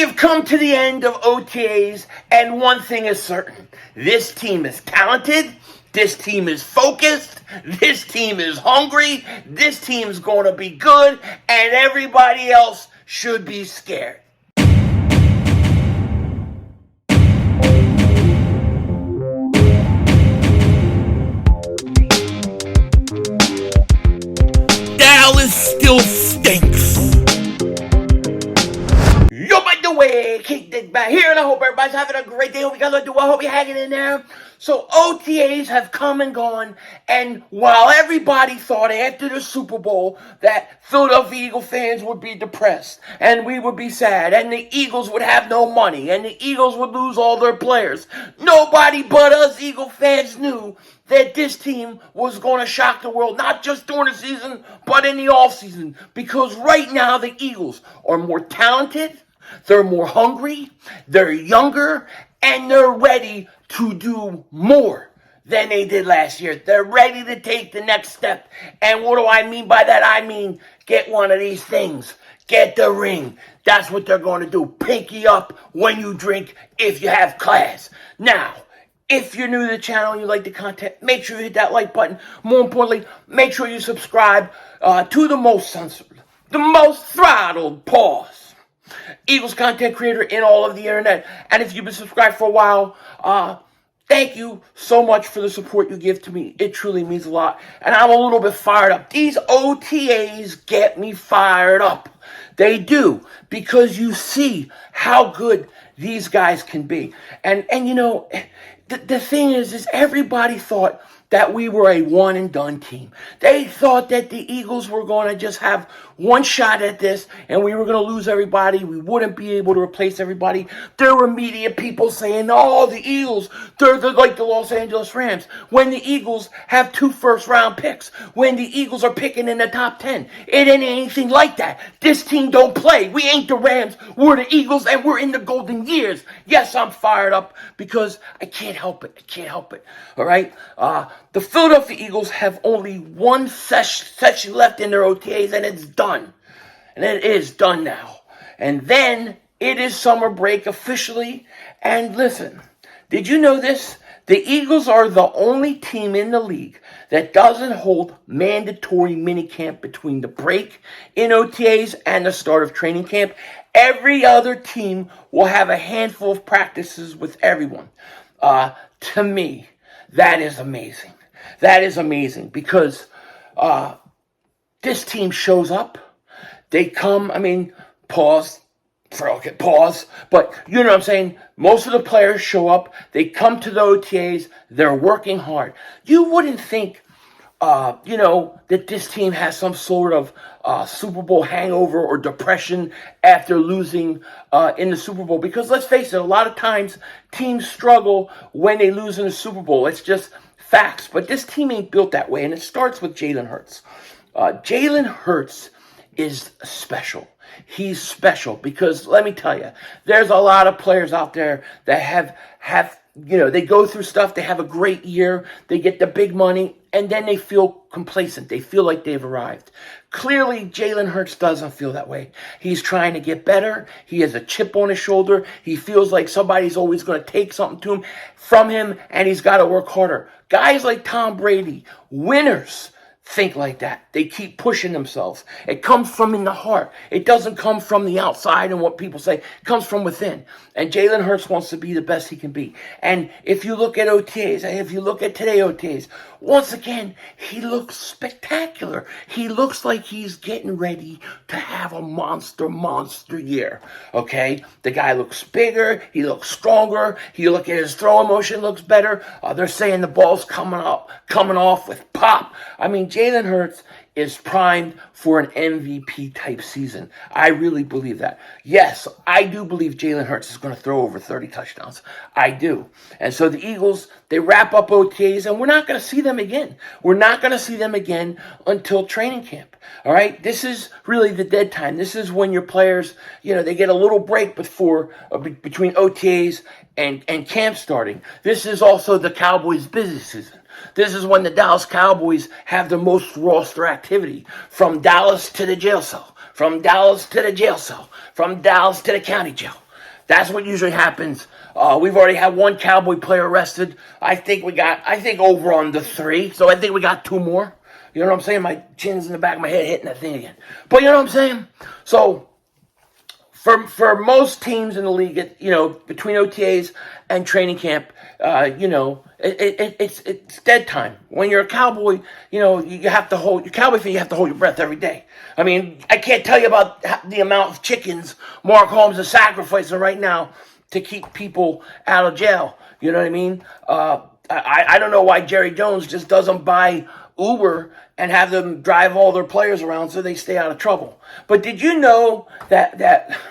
We've come to the end of OTAs, and one thing is certain. This team is talented, this team is focused, this team is hungry, this team's going to be good, and everybody else should be scared. Dallas still stinks. Yo, by the way, Dingbat here, and I hope everybody's having a great day. Hope you guys are doing well. Hope you're hanging in there. So OTAs have come and gone, and while everybody thought after the Super Bowl that Philadelphia Eagle fans would be depressed, and we would be sad, and the Eagles would have no money, and the Eagles would lose all their players, nobody but us Eagle fans knew that this team was going to shock the world, not just during the season, but in the offseason. Because right now, the Eagles are more talented, they're more hungry, they're younger, and they're ready to do more than they did last year. They're ready to take the next step. And what do I mean by that? I mean, get one of these things. Get the ring. That's what they're going to do. Pinky up when you drink if you have class. Now, if you're new to the channel and you like the content, make sure you hit that like button. More importantly, make sure you subscribe to the most censored, the most throttled, Eagles content creator in all of the internet. And if you've been subscribed for a while, thank you so much for the support you give to me. It truly means a lot. And I'm a little bit fired up. These OTAs get me fired up. They do, because you see how good these guys can be. And you know, the thing is everybody thought that we were a one-and-done team. They thought that the Eagles were going to just have one shot at this, and we were going to lose everybody. We wouldn't be able to replace everybody. There were media people saying, oh, the Eagles, they're like the Los Angeles Rams. When the Eagles have 2 first-round picks, when the Eagles are picking in the top 10. It ain't anything like that. This team don't play. We ain't the Rams. We're the Eagles, and we're in the golden years. Yes, I'm fired up because I can't help it. I can't help it. All right? The Philadelphia Eagles have only one session left in their OTAs, and it's done. And it is done now. And then it is summer break officially. And listen, did you know this? The Eagles are the only team in the league that doesn't hold mandatory minicamp between the break in OTAs and the start of training camp. Every other team will have a handful of practices with everyone. To me, that is amazing. That is amazing because this team shows up. They come, pause, but you know what I'm saying? Most of the players show up. They come to the OTAs. They're working hard. You wouldn't think, that this team has some sort of Super Bowl hangover or depression after losing in the Super Bowl. Because let's face it, a lot of times teams struggle when they lose in the Super Bowl. It's just facts. But this team ain't built that way, and it starts with Jalen Hurts. Jalen Hurts is special. He's special because, let me tell you, there's a lot of players out there that have they go through stuff, they have a great year, they get the big money, and then they feel complacent. They feel like they've arrived. Clearly, Jalen Hurts doesn't feel that way. He's trying to get better. He has a chip on his shoulder. He feels like somebody's always going to take something from him, and he's got to work harder. Guys like Tom Brady, winners, think like that. They keep pushing themselves. It comes from in the heart. It doesn't come from the outside and what people say. It comes from within. And Jalen Hurts wants to be the best he can be. And if you look at OTAs, and if you look at today OTAs, once again, he looks spectacular. He looks like he's getting ready to have a monster year. Okay? The guy looks bigger. He looks stronger. You look at his throw motion, looks better. They're saying the ball's coming off with pop. Jalen Hurts is primed for an MVP type season. I really believe that. Yes, I do believe Jalen Hurts is going to throw over 30 touchdowns. I do. And so the Eagles, they wrap up OTAs, and we're not going to see them again. We're not going to see them again until training camp. All right? This is really the dead time. This is when your players, they get a little break between OTAs and camp starting. This is also the Cowboys' busy season. This is when the Dallas Cowboys have the most roster activity. From Dallas to the jail cell. From Dallas to the jail cell. From Dallas to the county jail. That's what usually happens. We've already had one Cowboy player arrested. I think over on the 3. So I think we got 2 more. You know what I'm saying? My chin's in the back of my head hitting that thing again. But you know what I'm saying? So for most teams in the league, between OTAs and training camp, it's dead time. When you're a Cowboy, you have to hold your Cowboy fan. You have to hold your breath every day. I mean, I can't tell you about the amount of chickens Mark Holmes is sacrificing right now to keep people out of jail. You know what I mean? I don't know why Jerry Jones just doesn't buy Uber and have them drive all their players around so they stay out of trouble. But did you know that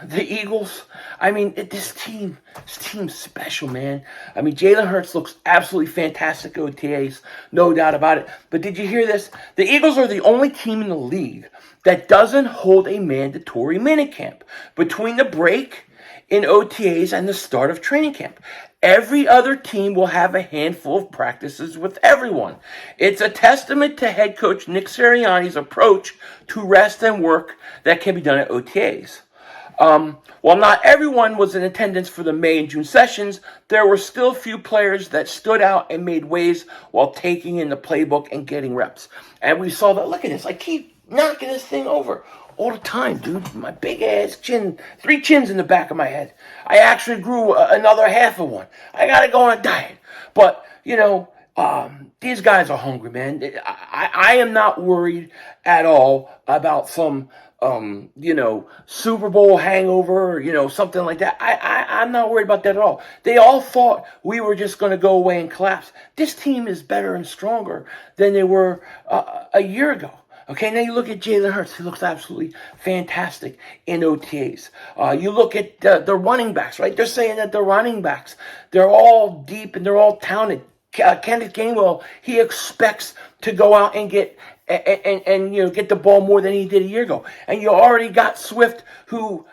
the Eagles, I mean, this team's special, man. I mean, Jalen Hurts looks absolutely fantastic at OTAs, no doubt about it. But did you hear this? The Eagles are the only team in the league that doesn't hold a mandatory minicamp between the break in OTAs and the start of training camp. Every other team will have a handful of practices with everyone. It's a testament to head coach Nick Sirianni's approach to rest and work that can be done at OTAs. While not everyone was in attendance for the May and June sessions, there were still a few players that stood out and made waves while taking in the playbook and getting reps. And we saw that. Look at this. I keep knocking this thing over all the time, dude. My big ass chin, 3 chins in the back of my head. I actually grew another half of one. I gotta go on a diet. But, these guys are hungry, man. I am not worried at all about some, Super Bowl hangover, something like that. I'm not worried about that at all. They all thought we were just going to go away and collapse. This team is better and stronger than they were a year ago. Okay, now you look at Jalen Hurts. He looks absolutely fantastic in OTAs. You look at the running backs, right? They're saying that the running backs, they're all deep and they're all talented. Kenneth Gainwell, he expects to go out and get get the ball more than he did a year ago. And you already got Swift, who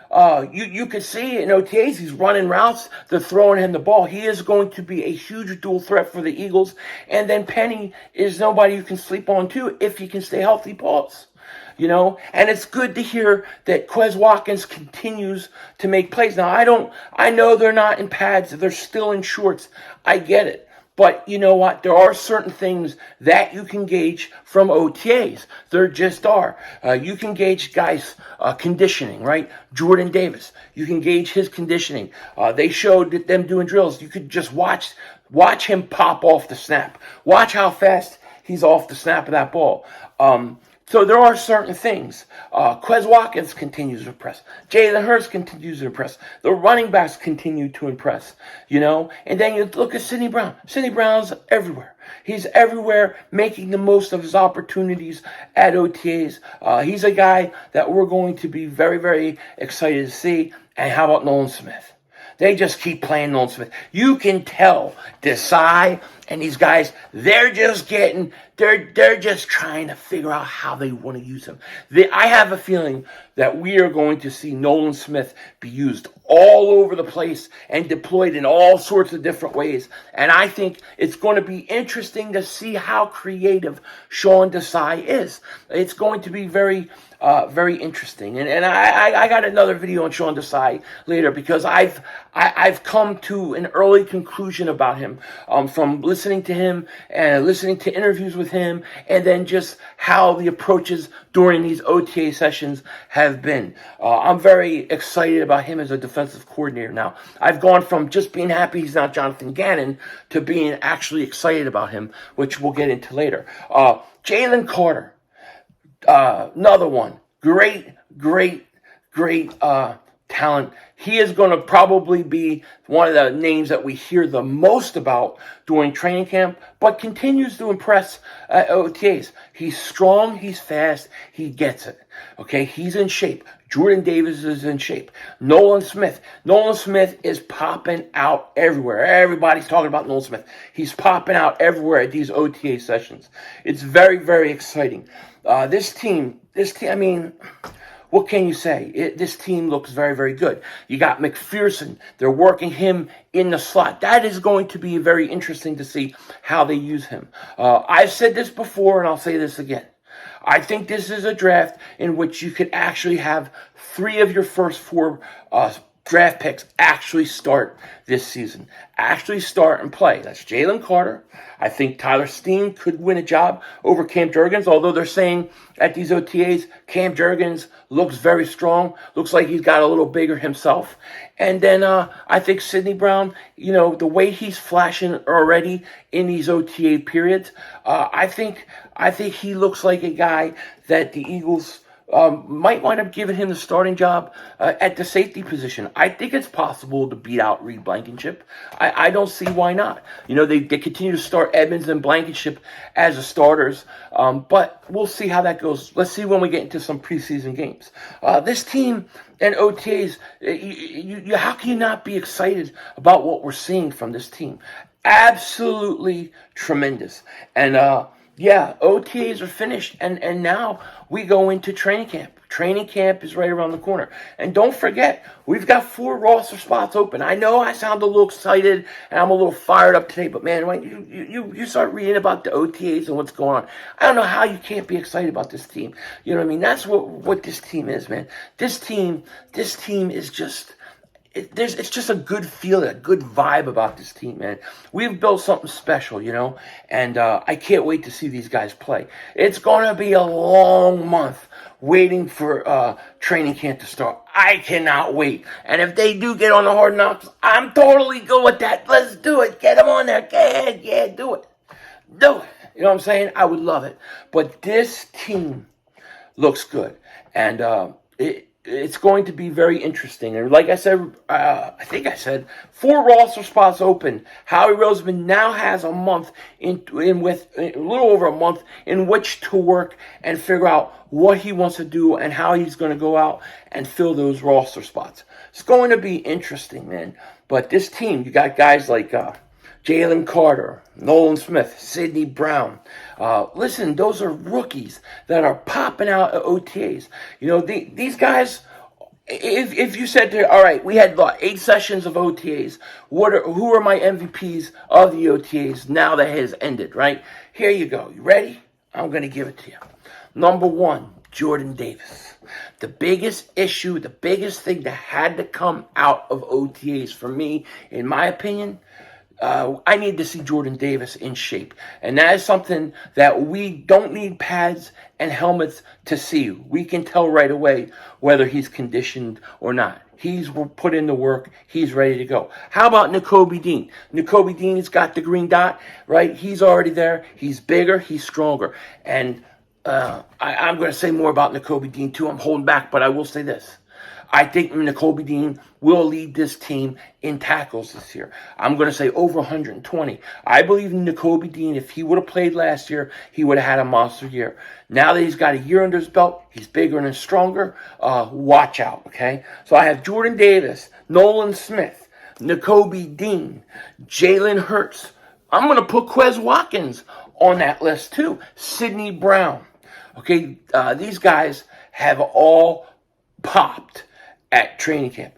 you could see in OTAs, he's running routes, they're throwing him the ball. He is going to be a huge dual threat for the Eagles. And then Penny is nobody you can sleep on too if he can stay healthy, pause. And it's good to hear that Quez Watkins continues to make plays. Now, I know they're not in pads, they're still in shorts. I get it. But you know what? There are certain things that you can gauge from OTAs. There just are. You can gauge guys' conditioning, right? Jordan Davis. You can gauge his conditioning. They showed them doing drills. You could just watch him pop off the snap. Watch how fast he's off the snap of that ball. So there are certain things. Quez Watkins continues to impress. Jalen Hurts continues to impress. The running backs continue to impress, And then you look at Sidney Brown. Sidney Brown's everywhere. He's everywhere, making the most of his opportunities at OTAs. He's a guy that we're going to be very, very excited to see. And how about Nolan Smith? They just keep playing Nolan Smith. You can tell Desai and these guys, they're just trying to figure out how they want to use him. I have a feeling that we are going to see Nolan Smith be used all over the place and deployed in all sorts of different ways. And I think it's going to be interesting to see how creative Sean Desai is. It's going to be very interesting. And I got another video on Sean Desai later because I've come to an early conclusion about him from listening to him and listening to interviews with him, and then just how the approaches during these OTA sessions have been. I'm very excited about him as a defensive coordinator now. I've gone from just being happy he's not Jonathan Gannon to being actually excited about him, which we'll get into later. Jalen Carter, another one. Great talent. He is going to probably be one of the names that we hear the most about during training camp, but continues to impress at OTAs. He's strong, he's fast, he gets it. Okay, he's in shape. Jordan Davis is in shape. Nolan Smith is popping out everywhere. Everybody's talking about Nolan Smith. He's popping out everywhere at these OTA sessions. It's very, very exciting. This team, I mean, what can you say? This team looks very, very good. You got McPherson. They're working him in the slot. That is going to be very interesting to see how they use him. I've said this before, and I'll say this again. I think this is a draft in which you could actually have 3 of your first 4 draft picks actually start this season. Actually start and play. That's Jalen Carter. I think Tyler Steen could win a job over Cam Jurgens, although they're saying at these OTAs, Cam Jurgens looks very strong. Looks like he's got a little bigger himself. And then I think Sidney Brown, the way he's flashing already in these OTA periods, I think he looks like a guy that the Eagles might wind up giving him the starting job at the safety position. I think it's possible to beat out Reed Blankenship. I don't see why not. They continue to start Edmonds and Blankenship as the starters, but we'll see how that goes. Let's see when we get into some preseason games. This team and OTAs, how can you not be excited about what we're seeing from this team? Absolutely tremendous. And OTAs are finished, and now we go into training camp. Training camp is right around the corner. And don't forget, we've got 4 roster spots open. I know I sound a little excited, and I'm a little fired up today, but man, when you start reading about the OTAs and what's going on, I don't know how you can't be excited about this team. You know what I mean? That's what this team is, man. This team is just... It's just a good feeling, a good vibe about this team, man. We've built something special, and I can't wait to see these guys play. It's going to be a long month waiting for training camp to start. I cannot wait. And if they do get on the Hard Knocks, I'm totally good with that. Let's do it. Get them on there. Go ahead. Yeah, do it. Do it. You know what I'm saying? I would love it. But this team looks good. And it's going to be very interesting. And like I said, I think I said 4 roster spots open. Howie Roseman now has a month with a little over a month in which to work and figure out what he wants to do and how he's going to go out and fill those roster spots. It's going to be interesting, man. But this team, you got guys like Jalen Carter, Nolan Smith, Sidney Brown. Listen, those are rookies that are popping out at OTAs. These guys, if you said to, all right, we had 8 sessions of OTAs. Who are my MVPs of the OTAs now that has ended, right? Here you go. You ready? I'm going to give it to you. Number 1, Jordan Davis. The biggest issue, the biggest thing that had to come out of OTAs for me, in my opinion, I need to see Jordan Davis in shape. And that is something that we don't need pads and helmets to see. We can tell right away whether he's conditioned or not. He's put in the work. He's ready to go. How about Nakobe Dean? Nakobe Dean's got the green dot, right? He's already there. He's bigger. He's stronger. And I'm going to say more about Nakobe Dean too. I'm holding back, but I will say this. I think Nakobe Dean will lead this team in tackles this year. I'm going to say over 120. I believe in Nakobe Dean. If he would have played last year, he would have had a monster year. Now that he's got a year under his belt, he's bigger and stronger. Watch out, okay? So I have Jordan Davis, Nolan Smith, Nakobe Dean, Jalen Hurts. I'm going to put Quez Watkins on that list too. Sidney Brown. Okay, these guys have all popped at training camp.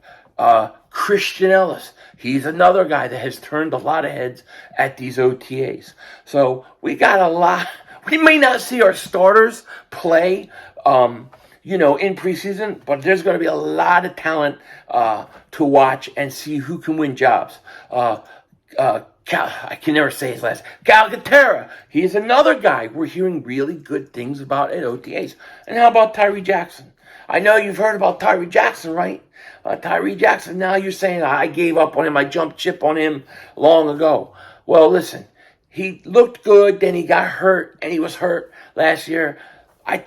Christian Elliss, he's another guy that has turned a lot of heads at these OTAs. So we got a lot. We may not see our starters play, in preseason, but there's going to be a lot of talent to watch and see who can win jobs. I can never say his last. Calcaterra, he's another guy we're hearing really good things about at OTAs. And how about Tyree Jackson? I know you've heard about Tyree Jackson, right? Tyree Jackson, now you're saying I gave up on him, I jumped ship on him long ago. Well, listen, he looked good, then he got hurt, and he was hurt last year. I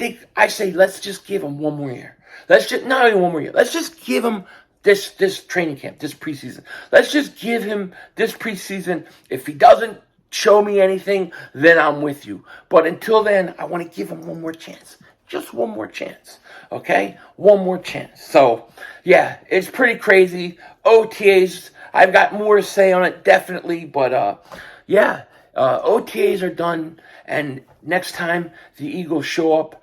say let's just give him one more year. Not even one more year. Let's just give him this training camp, this preseason. Let's just give him this preseason. If he doesn't show me anything, then I'm with you. But until then, I want to give him one more chance. Just one more chance, okay? One more chance. So, yeah, it's pretty crazy. OTAs, I've got more to say on it, definitely. But, OTAs are done. And next time the Eagles show up,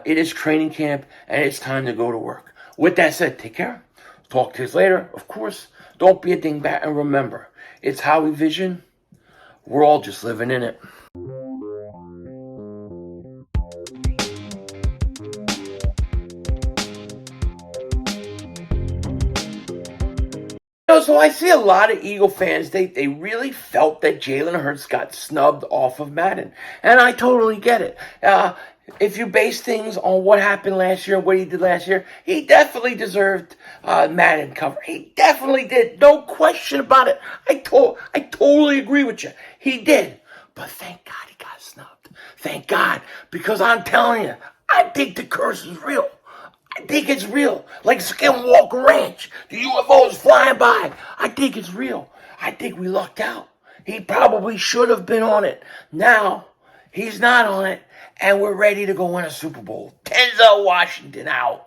it is training camp, and it's time to go to work. With that said, take care. Talk to you later. Of course, don't be a dingbat. And remember, it's how we vision. We're all just living in it. So I see a lot of Eagle fans, they really felt that Jalen Hurts got snubbed off of Madden. And I totally get it. If you base things on what happened last year, what he did last year, he definitely deserved Madden cover. He definitely did. No question about it. I totally agree with you. He did. But thank God he got snubbed. Thank God. Because I'm telling you, I think the curse is real. I think it's real. Like Skinwalker Ranch. The UFOs flying by. I think it's real. I think we lucked out. He probably should have been on it. Now, he's not on it. And we're ready to go win a Super Bowl. Denzel Washington out.